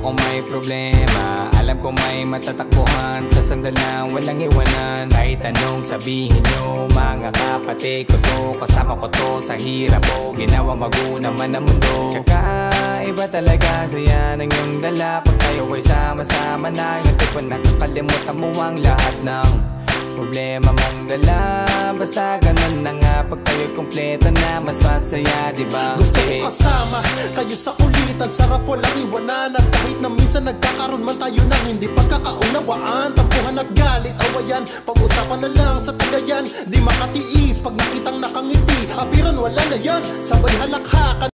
ako may problema, alam ko may matatakbuhan sa sandal na walang iwanan. Kahit anong sabihin nyo, mga kapatid ko to, kasama ko to sa hirap ko, ginawa bago naman ang mundo. Tsaka iba talaga saya ng iyong dala, pag tayo ay sama-sama na, yung tipo nakakalimutan mo ang lahat ng problema mong dala. Basta ganun na nga, pag tayo'y kompleto na, mas masaya, diba? Gusto ko kasama kayo sa kulitan, sarap walang iwanan. At kahit na minsan nagkakaroon man tayo ng hindi pagkakaunawaan, tampuhan at galit, awayan, pag-usapan na lang sa tagayan. Di makatiis pag nakitang nakangiti, apiran wala na yan, sabay halakhakan.